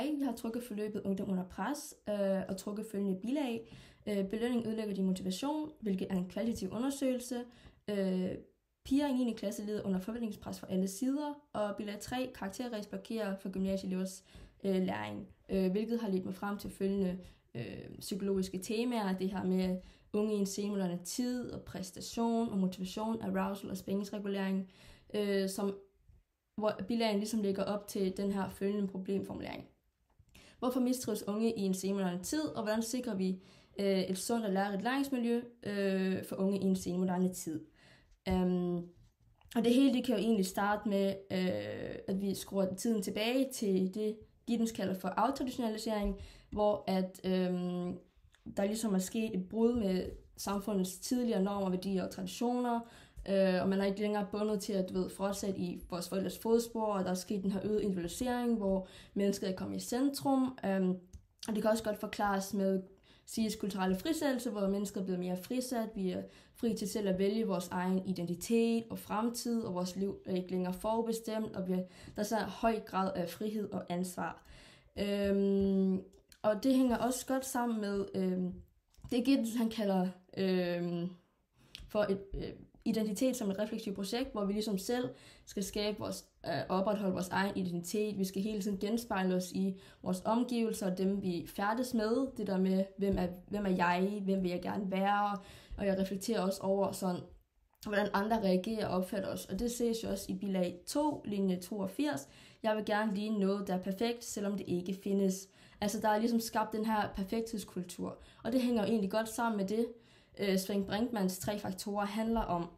Jeg har trukket forløbet Ungdom under pres og trukket følgende bilag. Belønning ødelægger din motivation, hvilket er en kvalitativ undersøgelse. Piger i 9. klasse lider under forventningspres fra alle sider. Og bilag 3, karakterræs blokerer for gymnasieelevers læring, hvilket har ledt mig frem til følgende psykologiske temaer. Det her med unge i en senmoderne tid, og præstation, og motivation, arousal og spændingsregulering, hvor bilagen ligesom lægger op til den her følgende problemformulering. Hvorfor mistrives unge i en senmoderne tid, og hvordan sikrer vi et sundt og lærerigt læringsmiljø for unge i en senmoderne tid? Og det hele det kan jo egentlig starte med, at vi skruer tiden tilbage til det, Giddens kalder for aftraditionalisering, hvor at der ligesom er sket et brud med samfundets tidligere normer, værdier og traditioner, og man er ikke længere bundet til at fortsætte i vores forældres fodspor, og der er sket den her øget individualisering, hvor mennesket er kommet i centrum, og det kan også godt forklares med siges kulturelle frisættelse, hvor mennesker er blevet mere frisat, vi er fri til selv at vælge vores egen identitet og fremtid, og vores liv er ikke længere forbestemt, og der er så en høj grad af frihed og ansvar. Og det hænger også godt sammen med det Giddens han kalder for et identitet som et refleksivt projekt, hvor vi ligesom selv skal skabe opretholde vores egen identitet. Vi skal hele tiden genspejle os i vores omgivelser og dem vi færdes med. Det der med, hvem er jeg, hvem vil jeg gerne være, og jeg reflekterer også over sådan, hvordan andre reagerer og opfatter os. Og det ses jo også i bilag 2, linje 82. Jeg vil gerne ligne noget, der er perfekt, selvom det ikke findes. Altså der er ligesom skabt den her perfekthedskultur, og det hænger jo egentlig godt sammen med det, Svend Brinkmanns 3 faktorer handler om.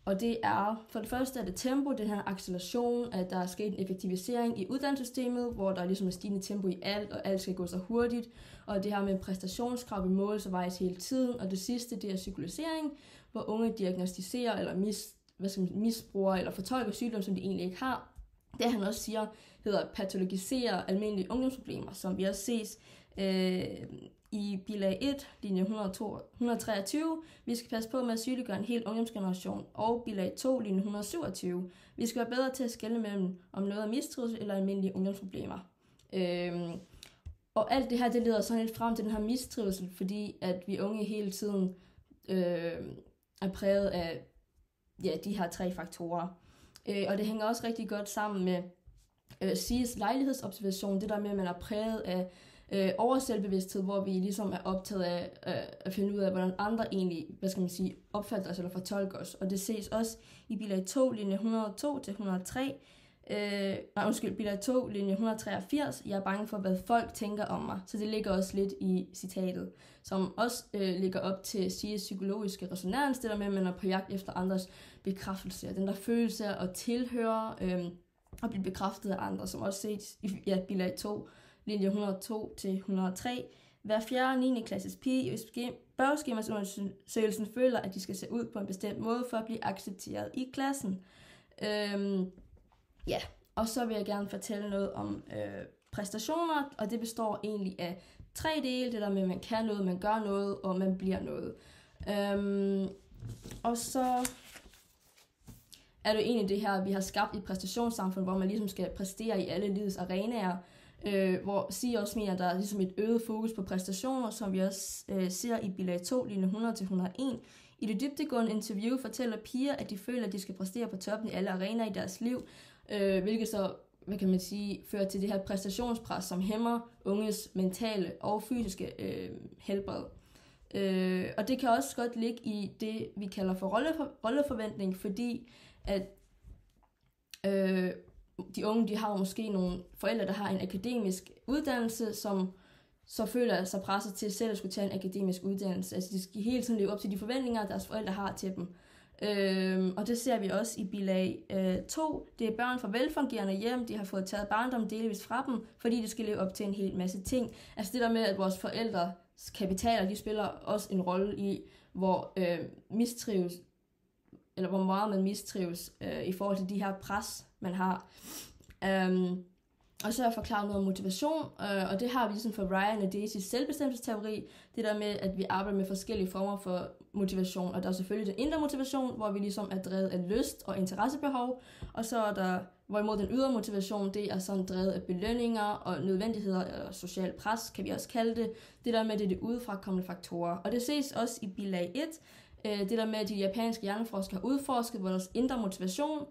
Og det er, for det første er det tempo, den her acceleration, at der er sket en effektivisering i uddannelsessystemet, hvor der er ligesom et stigende tempo i alt, og alt skal gå så hurtigt, og det her med præstationskrav i mål så vejes hele tiden, og det sidste, det er psykologisering, hvor unge diagnostiserer eller misbruger eller fortolker sygdom, som de egentlig ikke har. Det han også siger, hedder patologisere almindelige ungdomsproblemer, som vi også ses i bilag 1, linje 123, vi skal passe på med at sygeliggøre en hel ungdomsgeneration, og bilag 2, linje 127, vi skal være bedre til at skelne mellem, om noget er mistrivsel eller almindelige ungdomsproblemer. Og alt det her, det leder sådan lidt frem til den her mistrivsel, fordi at vi unge hele tiden er præget af de her 3 faktorer. Og det hænger også rigtig godt sammen med SIGEs lejlighedsobservation, det der med, at man er præget af overselvbevidsthed, hvor vi ligesom er optaget af at finde ud af, hvordan andre egentlig, opfatter os eller fortolker os. Og det ses også i bilag 2, linje 102-103, bilag 2, linje 183, jeg er bange for, hvad folk tænker om mig. Så det ligger også lidt i citatet, som også ligger op til SIGEs psykologiske resonans, det der med, at man er på jagt efter andres bekræftelse, den der følelse af at tilhøre og blive bekræftet af andre, som også ses i bilag 2, linje 102-103. Hver 4. 9. klasses pige i spørgeskemasundersøgelsen føler, at de skal se ud på en bestemt måde for at blive accepteret i klassen. Og så vil jeg gerne fortælle noget om præstationer, og det består egentlig af 3 dele. Det der med, at man kan noget, man gør noget, og man bliver noget. Og så er det egentlig det her, vi har skabt i et præstationssamfund, hvor man ligesom skal præstere i alle livets arenaer, hvor SIGE også mener, at der er ligesom et øget fokus på præstationer, som vi også ser i bilag 2, linje 100-101. I det dybdegående interview fortæller piger, at de føler, at de skal præstere på toppen i alle arenaer i deres liv, hvilket så, fører til det her præstationspres, som hæmmer unges mentale og fysiske helbred. Og det kan også godt ligge i det, vi kalder for rolleforventning, fordi at de unge, de har måske nogle forældre, der har en akademisk uddannelse, som så føler sig presset til selv at skulle tage en akademisk uddannelse. Altså de skal hele tiden leve op til de forventninger, deres forældre har til dem. Og det ser vi også i bilag 2. Det er børn fra velfungerende hjem, de har fået taget barndom delvis fra dem, fordi de skal leve op til en hel masse ting. Altså det der med, at vores forældres kapitaler, de spiller også en rolle i, hvor mistrives, eller hvor meget man mistrives i forhold til de her pres, man har. Og så har jeg forklaret noget om motivation, og det har vi ligesom for Ryan og Daisy's selvbestemmelsesteori, det der med, at vi arbejder med forskellige former for motivation, og der er selvfølgelig den indre motivation, hvor vi ligesom er drevet af lyst og interessebehov, og så er der, hvorimod den ydre motivation, det er sådan drevet af belønninger og nødvendigheder, eller social pres, kan vi også kalde det, det der med, det er de udefrakommende faktorer. Og det ses også i bilag 1, det der med, at de japanske hjerneforskere har udforsket vores indre motivation,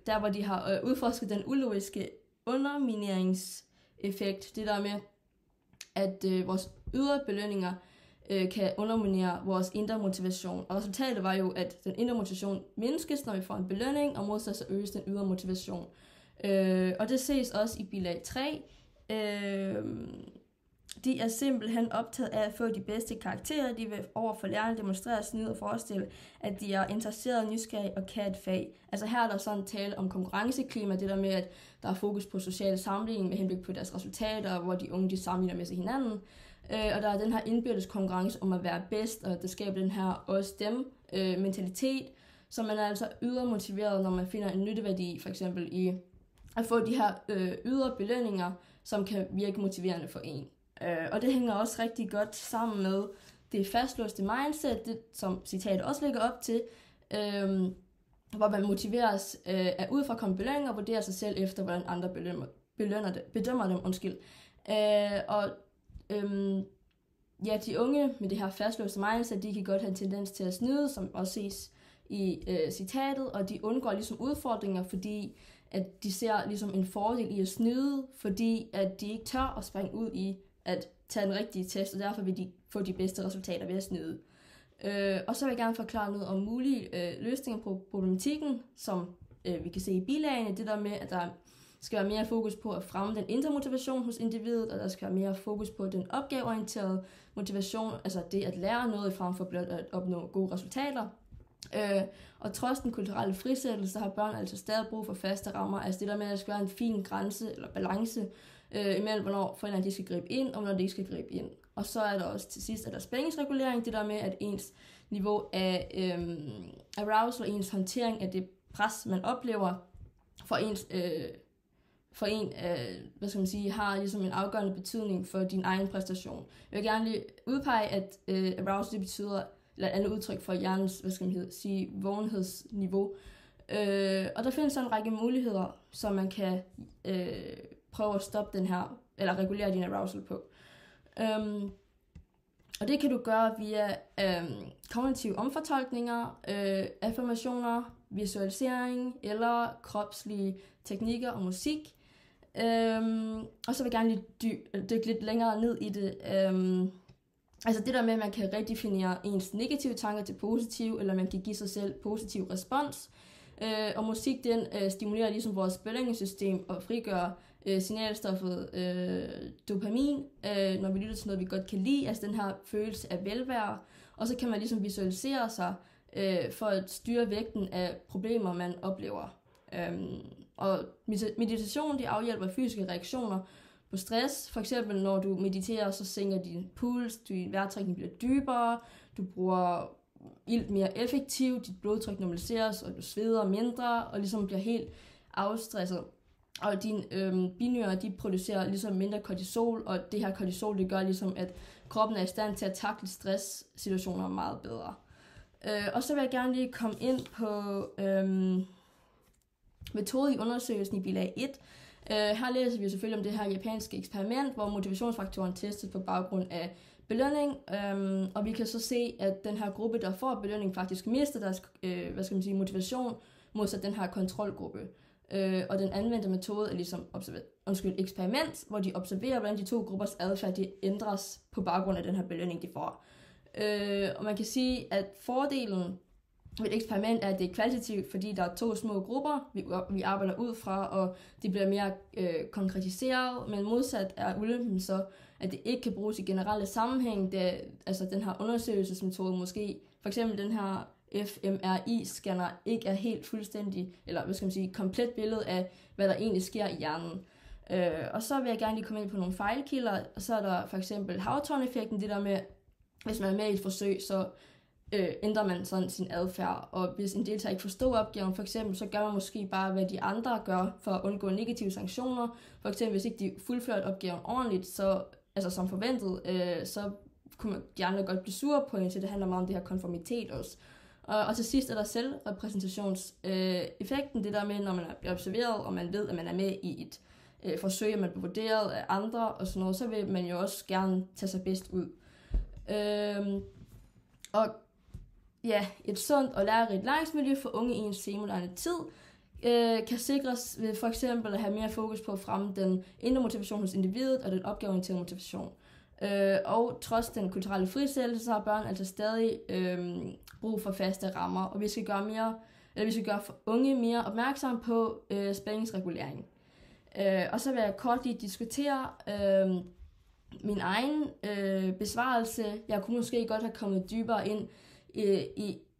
der hvor de har udforsket den ulogiske undermineringseffekt, det der med, at vores ydre belønninger kan underminere vores indre motivation. Og resultatet var jo, at den indre motivation mindskes, når vi får en belønning, og modsat så øges den ydre motivation. Og det ses også i bilag 3. De er simpelthen optaget af at få de bedste karakterer. De vil over for lærerne demonstrere, snyde og forestille, at de er interesserede, nysgerrige og kan et fag. Altså her er der sådan tale om konkurrenceklima, det der med, at der er fokus på social sammenligning med henblik på deres resultater, hvor de unge de sammenligner med sig hinanden. Og der er den her indbyrdes konkurrence om at være bedst, og det skaber den her os-dem-mentalitet, så man er altså ydre motiveret, når man finder en nytteværdi, for eksempel i at få de her ydre belønninger, som kan virke motiverende for en. Og det hænger også rigtig godt sammen med det fastlåste mindset, det, som citatet også lægger op til, hvor man motiveres af udefrakommende belønninger og vurderer sig selv efter, hvordan andre bedømmer dem. De unge med det her fastlåste mindset, de kan godt have en tendens til at snyde, som også ses i citatet, og de undgår ligesom udfordringer, fordi at de ser ligesom en fordel i at snyde, fordi at de ikke tør at springe ud i at tage den rigtige test, og derfor vil de få de bedste resultater ved at snyde. Og så vil jeg gerne forklare noget om mulige løsninger på problematikken, som vi kan se i bilagene. Det der med, at der skal være mere fokus på at fremme den indre motivation hos individet, og der skal være mere fokus på den opgaveorienterede motivation, altså det at lære noget frem for blot at opnå gode resultater. Og trods den kulturelle frisættelse, så har børn altså stadig brug for faste rammer. Altså det der med, at der skal være en fin grænse eller balance imellem, hvornår forældrene de skal gribe ind, og hvornår de ikke skal gribe ind. Og så er der også til sidst, at der er spændingsregulering, det der med, at ens niveau af arousal og ens håndtering af det pres, man oplever, har ligesom en afgørende betydning for din egen præstation. Jeg vil gerne lige udpege, at arousal det betyder, eller et andet udtryk for hjernens, vågenhedsniveau. Og der findes så en række muligheder, som man kan prøve at stoppe den her, eller regulere din arousal på. Og det kan du gøre via kognitive omfortolkninger, affirmationer, visualisering eller kropslige teknikker og musik. Og så vil jeg gerne lige dykke lidt længere ned i det. Altså det der med, at man kan redefinere ens negative tanker til positive, eller man kan give sig selv positiv respons. Og musik, den stimulerer ligesom vores belønningssystem og frigør signalstoffet dopamin, når vi lytter til noget, vi godt kan lide, altså den her følelse af velvære. Og så kan man ligesom visualisere sig for at styre vægten af problemer, man oplever. Og meditation, det afhjælper fysiske reaktioner på stress. For eksempel, når du mediterer, så sænker din puls, din vejrtrækning bliver dybere, du bruger ilt mere effektivt, dit blodtryk normaliseres, og du sveder mindre, og ligesom bliver helt afstresset. Og dine binyrer, de producerer ligesom mindre kortisol, og det her kortisol, det gør ligesom, at kroppen er i stand til at takle stresssituationer meget bedre. Og så vil jeg gerne lige komme ind på metode i undersøgelsen i bilag 1. Her læser vi selvfølgelig om det her japanske eksperiment, hvor motivationsfaktoren testes på baggrund af belønning, og vi kan så se, at den her gruppe, der får belønning, faktisk mister deres motivation modsat den her kontrolgruppe. Og den anvendte metode er ligesom eksperiment, hvor de observerer, hvordan de to gruppers adfærd de ændres på baggrund af den her belønning, de får. Og man kan sige, at fordelen ved et eksperiment er, at det er kvalitativt, fordi der er to små grupper, vi arbejder ud fra, og de bliver mere konkretiseret, men modsat er ulempen så, at det ikke kan bruges i generelle sammenhæng, altså den her undersøgelsesmetode måske, for eksempel den her fMRI-scanner ikke er helt fuldstændig, eller komplet billede af, hvad der egentlig sker i hjernen. Og så vil jeg gerne lige komme ind på nogle fejlkilder, og så er der for eksempel Hawthorne-effekten, det der med, hvis man er med i et forsøg, så ændrer man sådan sin adfærd. Og hvis en deltager ikke forstår opgaven, for eksempel, så gør man måske bare, hvad de andre gør, for at undgå negative sanktioner. For eksempel, hvis ikke de fuldfører opgaven ordentligt, så, altså som forventet, så kunne de andre godt blive sure på en, så det handler meget om det her konformitet også. Og til sidst er der selvrepræsentationseffekten, det der med, når man bliver observeret, og man ved, at man er med i et forsøg, at man bliver vurderet af andre og sådan noget, så vil man jo også gerne tage sig bedst ud. Og ja, et sundt og lærerigt læringsmiljø for unge i en semoderne tid kan sikres ved for eksempel at have mere fokus på at fremme den indre motivation hos individet og den opgaveorienterede motivation. Og trods den kulturelle frisættelse, så har børn altså stadig brug for faste rammer, og vi skal gøre unge mere opmærksom på spændingsregulering. Og så vil jeg kort lige diskutere min egen besvarelse. Jeg kunne måske godt have kommet dybere ind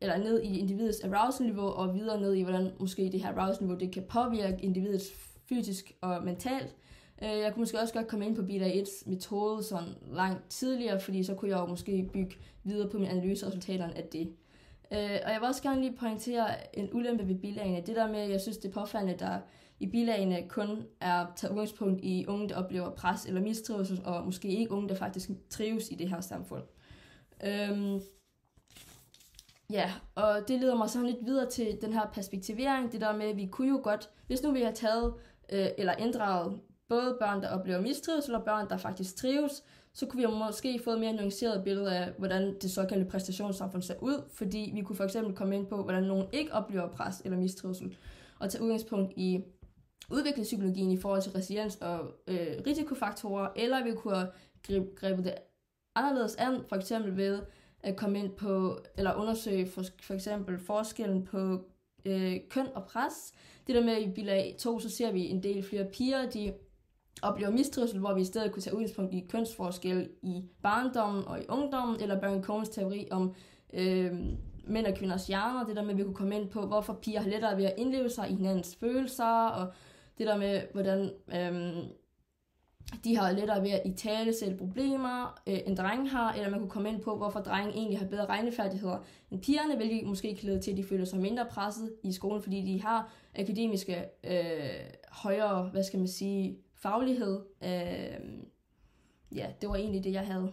eller ned i individets arousal-niveau og videre ned i, hvordan måske det her arousal-niveau det kan påvirke individets fysisk og mentalt. Jeg kunne måske også godt komme ind på bilag 1's metode sådan langt tidligere, fordi så kunne jeg jo måske bygge videre på mine analyseresultaterne af det. Og jeg vil også gerne lige pointere en ulempe ved bilagene. Det der med, jeg synes det er påfaldende, der i bilagene kun er taget udgangspunkt i unge, der oplever pres eller mistrivsel, og måske ikke unge, der faktisk trives i det her samfund. Ja, og det leder mig sådan lidt videre til den her perspektivering, det der med, at vi kunne jo godt, hvis nu vi har taget eller inddraget både børn, der oplever mistrivsel og børn, der faktisk trives, så kunne vi jo måske få et mere nuanceret billede af, hvordan det såkaldte præstationssamfund ser ud, fordi vi kunne for eksempel komme ind på, hvordan nogen ikke oplever pres eller mistrivsel, og tage udgangspunkt i udviklingspsykologien i forhold til resiliens og risikofaktorer, eller vi kunne gribe det anderledes an, for eksempel ved at komme ind på, eller undersøge for eksempel forskellen på køn og pres. Det der med i bilag 2, så ser vi en del flere piger, de oplever mistrivsel, hvor vi i stedet kunne tage udgangspunkt i kønsforskel i barndommen og i ungdommen, eller Baron Cohens teori om mænd og kvinders hjerner, det der med, at vi kunne komme ind på, hvorfor piger har lettere ved at indleve sig i hinandens følelser, og det der med, hvordan de har lettere ved at italesætte problemer, end drenge har, eller man kunne komme ind på, hvorfor drenge egentlig har bedre regnefærdigheder end pigerne, hvilket måske kan lede til, at de føler sig mindre presset i skolen, fordi de har akademiske højere, faglighed. Ja, det var egentlig det, jeg havde.